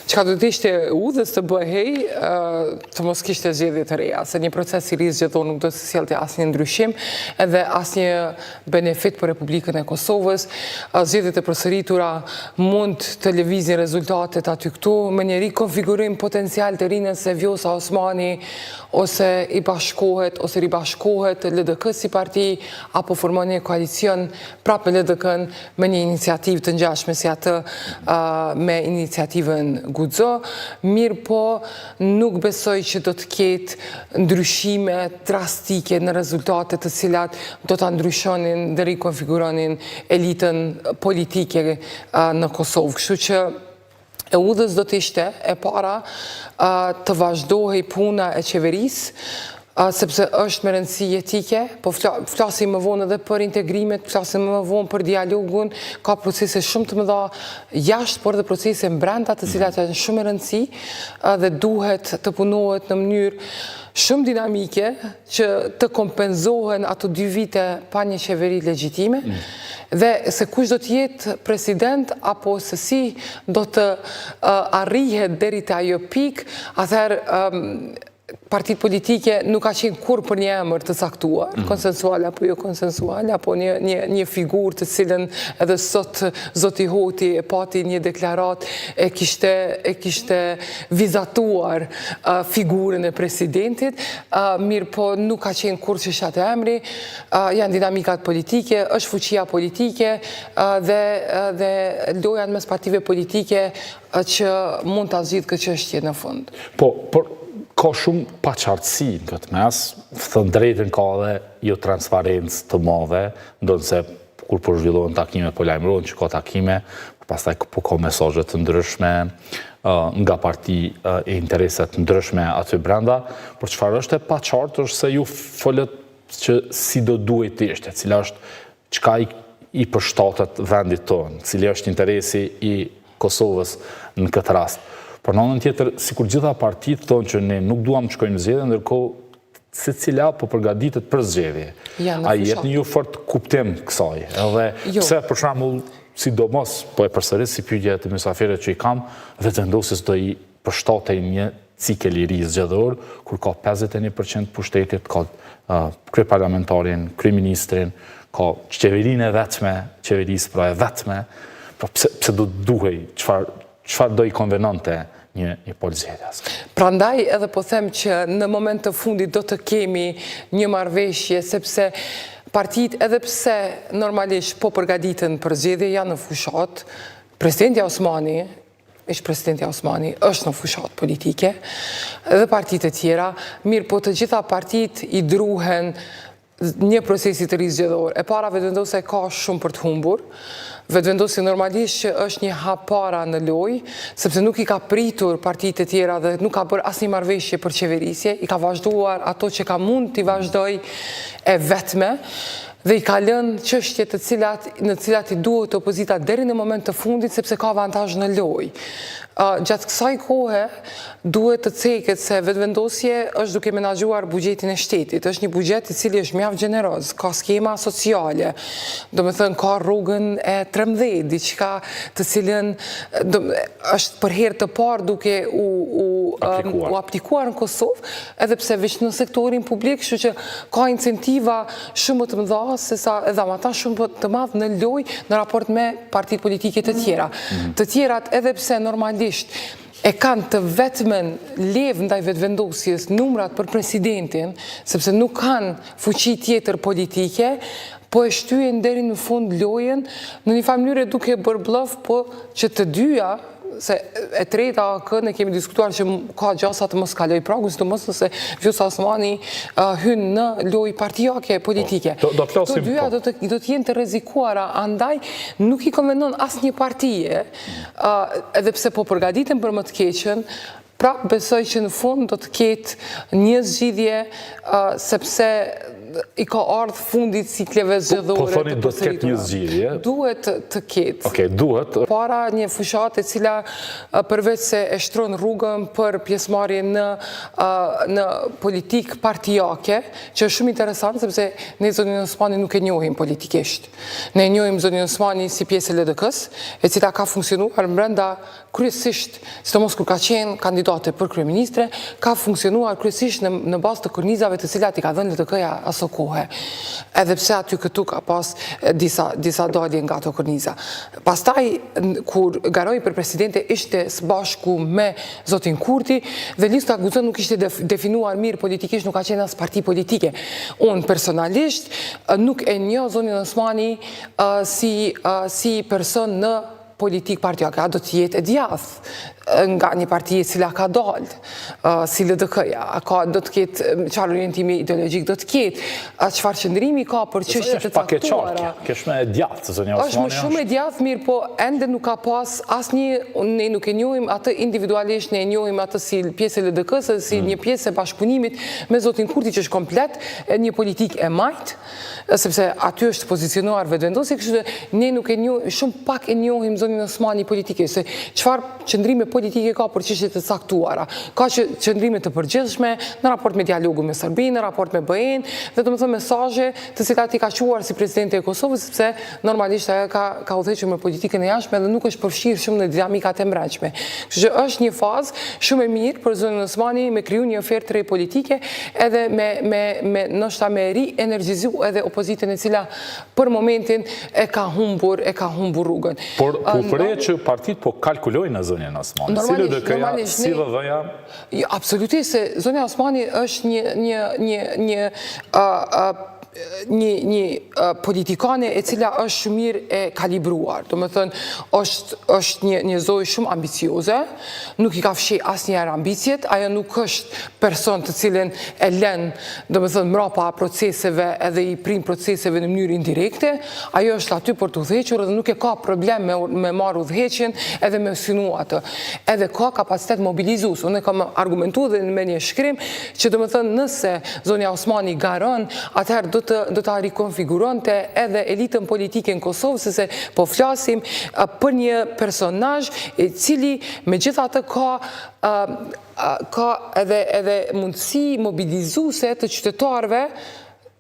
Çka do të ishte udhës të bëhej, të mos kishte zgjedhje të reja, se një proces i ri zgjedhor nuk do të sjellte asnjë ndryshim edhe asnjë benefit për Republikën e Kosovës. Zgjedhjet e përsëritura mund të lëvizin rezultatet aty këtu me një rikonfigurim potencial të ri nëse Vjosa Osmani ose i bashkohet ose ribashkohet LDK si parti apo formon një koalicion prapë me LDK-n me një iniciativë të ngjashme si atë me iniciativën Guxo, mirë po nuk besoj që do të ketë ndryshime drastike në rezultate të cilat do të ndryshonin dhe rikonfiguronin elitën politike në Kosovë. Kështu që e udhës do të ishte e para të vazhdohej puna e qeverisë, sepse është me rëndësi jetike, po flasim më vonë edhe për integrimet, flasim më vonë për dialogun, ka procese shumë të mëdha jashtë, por dhe procese brenda të cilat janë shumë me rëndësi dhe duhet të punohet në mënyrë shumë dinamike që të kompenzohen ato 2 vite pa një qeveri legjitime dhe se kush do të jetë president apo se si do të arrihet deri te ajo pikë, atëherë partitë politike nuk ka qenë kur për një emër të caktuar, konsensual apo jo konsensual, apo një figurë të cilën edhe sot Zoti Hoti e pati një deklarat e kishte vizatuar figurën e presidentit, mirë po nuk ka qenë kur që shatë emri, janë dinamikat politike, është fuqia politike dhe loja në mes partive politike që mund të zgjidhë këtë çështje në fund. Ka shumë paqartësi në këtë mes, thënë drejtën ka dhe jo transparencë të madhe, ndonë se kur po zhvillohen takime po lajmërohen që ka takime, pastaj po ka mesazhe të ndryshme nga parti e interesat ndryshme aty brenda, por çfarë është e paqartë është se ju folët që si do duhet të ishte, cila është çka i përshtatet vendit tonë, cili është interesi i Kosovës në këtë rast. Por në anën tjetër, sikur gjitha partitë thonë që ne nuk duam të shkojmë në zgjedhje, ndërkohë secila po përgatitet për zgjedhje. A jepni ju fort kuptim kësaj? Edhe pse për shembull, sidomos po e përsëris si pyetje të mysafirëve që i kam, vetëvendosjes do i përshtatej një cikël i ri zgjedhor, kur ka 51% pushtetit, ka kryeparlamentarin, kryeministrin, ka qeverinë e vetme, qeverisë pra e vetme, pse do duhej, çfarë do i konvenonte një polizjetjas. Prandaj edhe po them që në moment të fundit do të kemi një marrëveshje, sepse partitë edhe pse normalisht po përgatiten për zgjedhje janë në fushat, presidenti Osmani, ish-presidenti Osmani është në fushat politike, edhe partitë e tjera, mirë po të gjitha partitë i druhen një procesi të ri zgjedhor. E para vetëvendosja ka shumë për të humbur, vetëvendosja normalisht që është një hap para në lojë, sepse nuk i ka pritur partitë e tjera dhe nuk ka bërë asnjë marrëveshje për qeverisje, i ka vazhduar ato që ka mund t'i vazhdoj e vetme, dhe i ka lënë çështje në cilat i duhet opozita deri në moment të fundit sepse ka avantazh në lojë. Gjatë kësaj kohe duhet të ceket se vetëvendosje është duke menaxhuar buxhetin e shtetit. Është një buxhet i cili është mjaft gjeneroz, ka skema sociale, domethënë ka rrugën e 13, diçka të cilën është për herë të parë duke u aplikuar në Kosovë, edhe pse veç në sektorin publik, kështu që ka incentiva shumë të mëdha sesa edhe ata shumë të madh në lojë në raport me partitë politike të tjera. Të tjerat edhe pse normalisht e kanë të vetmen levë ndaj vetëvendosjes numrat për presidentin, sepse nuk kanë fuqi tjetër politike, po e shtyjen deri në fund lojën në një mënyrë duke bërë bluff, po që të dyja, se e treta ne kemi diskutuar që ka gjasa të mos kaloj pragun, sidomos nëse Vjosa Osmani hyn në lojë partijake politike. Të dyja do të jenë të rrezikuara, andaj nuk i konvenon asnjë partije, edhe pse po përgatiten për më të keqen, prapë besoj që në fund do të ketë një zgjidhje, sepse i ka ardhë fundit cikleve zgjedhore. Po thoni do të ketë një zgjidhje? Duhet të ketë. Okej, duhet. Para një fushat e cila përveç se e shtron rrugën për pjesëmarrje në politikë partijake, që është shumë interesant sepse ne zonin Osmani nuk e njohim politikisht. Ne e njohim zonin Osmani si pjesë e LDK-s, e cila ka funksionuar brenda kryesisht, sidomos kur ka qenë kandidate për kryeministre, ka funksionuar kryesisht në bazë të kornizave të cilat i ka dhënë LDK-ja aso kohë. Edhe pse aty këtu ka pas disa dalje nga ato korniza. Pastaj, kur garoi për presidente ishte së bashku me zotin Kurti, dhe lista Guxon nuk ishte definuar mirë politikisht, nuk ka qenë as parti politike. Unë personalisht nuk e njoh zonin Osmani si person në politikë partijake, a do të jetë e djathtë nga një partije cila ka dalë, si LDK-ja, do të ketë çfarë orientimi ideologjik do të ketë, çfarë qëndrimi ka për çështje të caktuara. Kesh më e djathtë, zonja Osmani. Është më shumë e djathtë, mirë, po ende nuk ka pas asnjë, ne nuk e njohim atë individualisht, ne e njohim atë si pjesë e LDK-s, si një pjesë e bashkëpunimit me zotin Kurti, që është komplet një politikë e majtë, sepse aty është pozicionuar vetëvendosi, kështu që ne nuk e njohim, shumë pak e njohim zonin Osmani politike, se çfarë qëndrime politike ka për çështje të caktuara. Ka qëndrime të përgjithshme në raport me dialogun me Serbinë, në raport me BE-n, dhe domethënë mesazhe të cilat i ka quar si presidente e Kosovës, sepse normalisht ajo ka udhëhequr me politikën e jashtme dhe nuk është përfshirë shumë në dinamikat e brendshme. Kështu që është një fazë shumë e mirë për zonën Osmani me kriju një ofertë re politike, edhe me ndoshta me ri-energjizu edhe opozitën e cila për momentin e ka humbur rrugën. Por që partitë po kalkulojnë në zonjën Osmani. Si LDK-ja, si VV-ja? Absolutisht, se zonja Osmani është një politikane e cila është shumë mirë e kalibruar. Do me thënë, është një zoj shumë ambicioze, nuk i ka fshi asnjëherë ambicjet, ajo nuk është person të cilin e len, do me thënë, mrapa proceseve edhe i prim proceseve në mënyrë indirekte, ajo është aty për të udhëhequr dhe nuk e ka problem me marrë udhëheqjen edhe me synu atë. Edhe ka kapacitet mobilizues. Unë e kam argumentuar dhe me një shkrim që do me thënë, nëse zonja Osmani garon, atëherë do ta rikonfiguronte edhe elitën politike në Kosovë, se po flasim për një personazh i cili megjithatë ka edhe mundësi mobilizuese të qytetarëve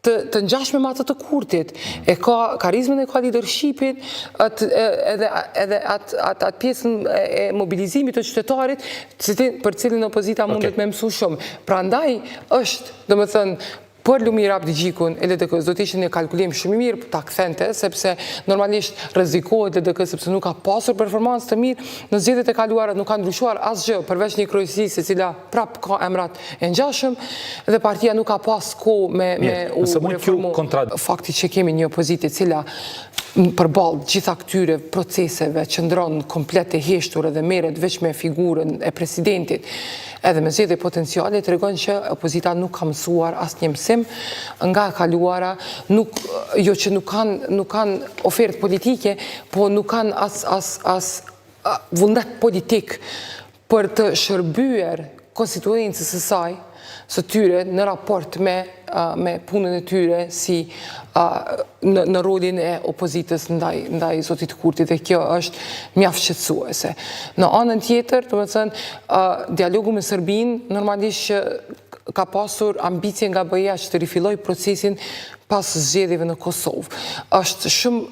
të ngjashme me atë të Kurtit. E ka karizmën, e ka leadershipin, edhe atë pjesën e mobilizimit të qytetarit, për cilin opozita mundet me mësu shumë. Prandaj është, domethënë, për Lumir Abdigjikun e LDK-s do të ishte një kalkulim shumë i mirë ta kthente, sepse normalisht rrezikohet LDK sepse nuk ka pasur performancë të mirë në zgjedhjet e kaluara, nuk ka ndryshuar asgjë përveç një kryesisë e cila prap ka emrat e ngjashëm dhe partia nuk ka pas kohë me u reformu. Fakti që kemi një opozitë e cila përballë gjitha këtyre proceseve qëndron komplet e heshtur edhe merret veç me figurën e presidentit edhe me zgjedhje potenciale, tregon që opozita nuk ka mësuar asnjë mësim nga e kaluara, jo që nuk kanë ofertë politike, po nuk kanë as vullnet politik për të shërbyer konstituencës së saj, së tyre në raport me punën e tyre si në rolin e opozitës ndaj zotit Kurti, dhe kjo është mjaft shqetësuese. Në anën tjetër, do të thënë, dialogu me Serbinë normalisht që ka pasur ambicje nga BE-ja që të rifilloj procesin pas zgjedhjeve në Kosovë. Është shumë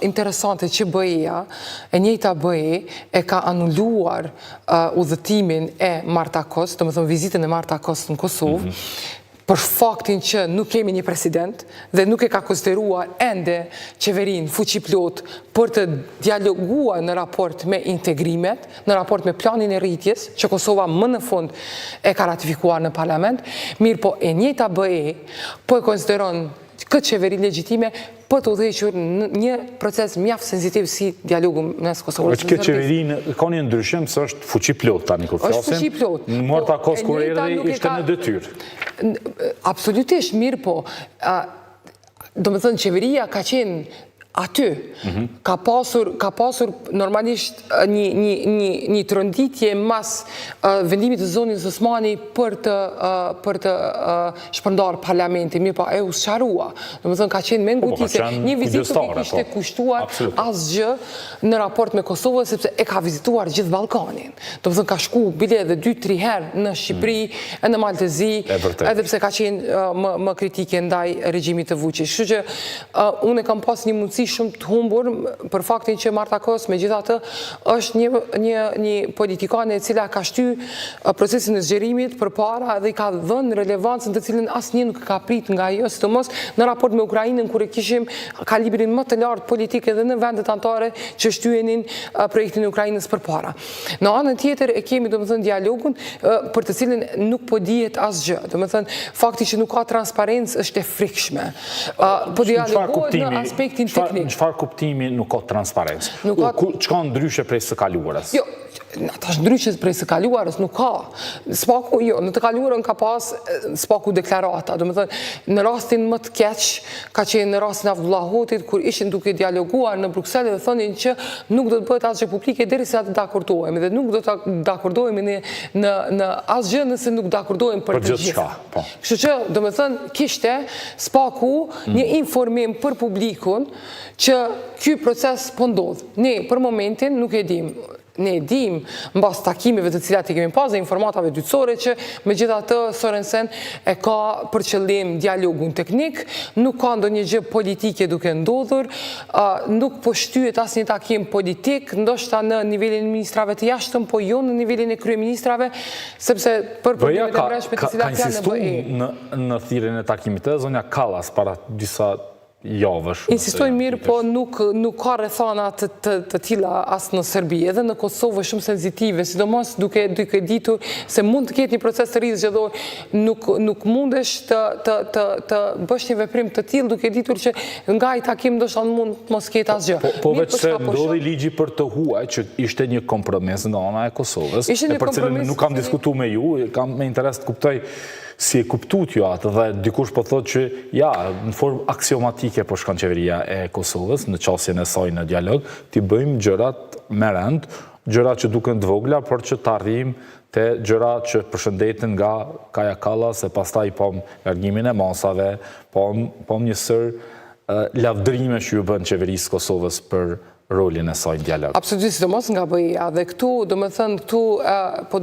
interesante që BE-ja, e njëjta BE, e ka anulluar udhëtimin e Marta Kos, do të thënë vizitën e Marta Kos në Kosovë, për faktin që nuk kemi një president dhe nuk e ka konsideruar ende qeverinë fuqiplot për të dialoguar në raport me integrimet, në raport me planin e rritjes, që Kosova më në fund e ka ratifikuar në parlament, mirë po e njëjta BE po e konsideron këtë qeveri legjitime për të udhëhequr një proces mjaft senzitiv si dialogu mes Kosovës dhe Serbisë. Këtë qeveri ka një ndryshim se është fuqiplot tani kur flasim. Është fuqiplot. Marta Kos kur erdhi ishte në detyrë. Absolutisht, mirë po. Do me thënë, qeveria ka qenë aty ka pasur normalisht një tronditje mas vendimit të zonës Osmani për të shpërndar parlamentin, mirë pa e u sqarua. Domethënë ka qenë me nguti se një vizitë nuk ishte kushtuar asgjë në raport me Kosovën, sepse e ka vizituar gjithë Ballkanin. Domethënë ka shku bile edhe 2-3 herë në Shqipëri, e në Maltezi, edhe pse ka qenë më kritike ndaj regjimit të Vučić. Kështu që unë kam pas një mundësi shumë të humbur për faktin që Marta Kos megjithatë është një politikane e cila ka shtyr procesin e zgjerimit përpara dhe i ka dhënë relevancën të cilën asnjë nuk ka prit nga ajo, sidomos në raport me Ukrainën kur e kishim kalibrin më të lartë politik edhe në vendet anëtare që shtyenin projektin e Ukrainës përpara. Në anën tjetër e kemi domethënë dialogun për të cilin nuk po dihet asgjë. Domethënë fakti që nuk ka transparencë është e frikshme. Po dialogohet në aspektin teknik. Në çfarë kuptimi nuk ka transparencë? Çka ndryshe prej së kaluarës? Jo, tash ndryshe prej së kaluarës nuk ka. Spaku jo, në të kaluarën ka pas spaku deklarata. Domethënë në rastin më të keq ka qenë në rastin Abdullah Hotit kur ishin duke dialoguar në Bruksel dhe thonin që nuk do të bëhet asgjë publike derisa të dakordohemi dhe nuk do të dakordohemi në asgjë nëse nuk dakordohemi për të gjitha. Kështu që domethënë kishte spaku një informim për publikun që ky proces po ndodh. Ne për momentin nuk e dim. Ne dim mbas takimeve të cilat i kemi pas dhe informatave dytësore që megjithatë Sorensen e ka për qëllim dialogun teknik, nuk ka ndonjë gjë politike duke ndodhur, nuk po shtyhet asnjë takim politik, ndoshta në nivelin e ministrave të jashtëm, po jo në nivelin e kryeministrave, sepse për problemet e brendshme të cilat janë në BE. Në thirrjen e takimit të zonja Kallas para disa javësh. Insistojnë mirë, po nuk ka rrethana të tilla as në Serbi, edhe në Kosovë shumë senzitive, sidomos duke ditur se mund të ketë një proces të rizgjedhor, nuk mundesh të bësh një veprim të tillë duke ditur që nga i takim ndoshta mund mos ketë asgjë. Po veç se ndodhi ligji për të huaj që ishte një kompromis nga ana e Kosovës, për cilën nuk kam diskutuar me ju, kam me interes të kuptoj si e kuptut ju atë dhe dikush po thot që ja, në formë aksiomatike po shkon qeveria e Kosovës në qasjen e saj në dialog, ti bëjmë gjërat me rend, gjërat që duken të vogla, por që të arrijmë te gjërat që përshëndeten nga Kaja Kallas e pastaj pom largimin e masave, pom një sër lavdërime që ju bën qeverisë Kosovës për rolin e saj në dialog. Absolutisht, sidomos nga BE-ja dhe këtu, domethënë këtu po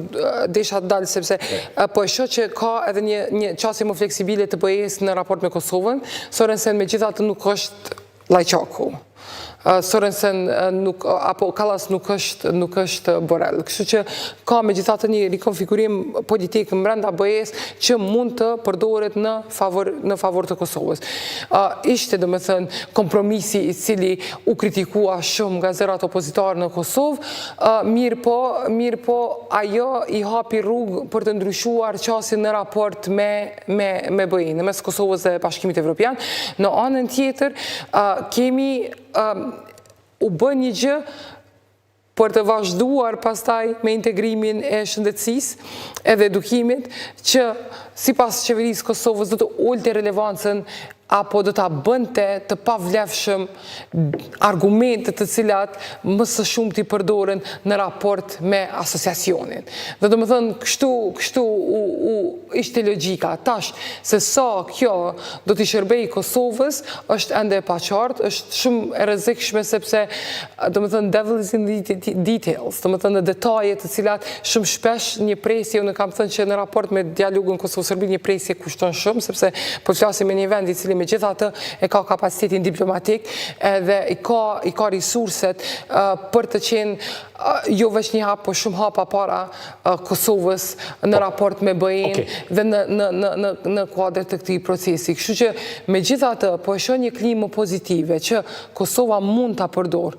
desha të dalë sepse po e shoh që ka edhe një çështje më fleksibile të BE-s në raport me Kosovën. Sorensen megjithatë nuk është Llajçaku. Sorensen apo Kallas nuk është Borrell. Kështu që ka megjithatë një rikonfigurim politik brenda BE-s që mund të përdoret në favor të Kosovës. Ishte domethënë kompromisi i cili u kritikua shumë nga zërat opozitar në Kosovë, mirë po ajo i hapi rrugë për të ndryshuar qasjen në raport me BE-n, mes Kosovës dhe Bashkimit Evropian. Në anën tjetër kemi u bën një gjë për të vazhduar pastaj me integrimin e shëndetësisë edhe edukimit që sipas qeverisë Kosovës do të ulte relevancën apo do ta bënte të pavlefshëm argumente të cilat më së shumti përdoren në raport me asociacionin. Dhe domethënë kështu ishte logjika. Tash se sa kjo do t'i shërbejë Kosovës është ende e paqartë, është shumë e rrezikshme sepse domethënë devil is in the details, domethënë në detaje të cilat shumë shpesh një presje, unë kam thënë që në raport me dialogun Kosovë-Serbi një presje kushton shumë sepse po flasim me një vend i cili megjithatë e ka kapacitetin diplomatik dhe i ka resurset për të qenë jo veç një hap, po shumë hapa para Kosovës në raport me BE-n dhe në kuadër të këtij procesi. Kështu që megjithatë po e shoh një klimë pozitive që Kosova mund ta përdor.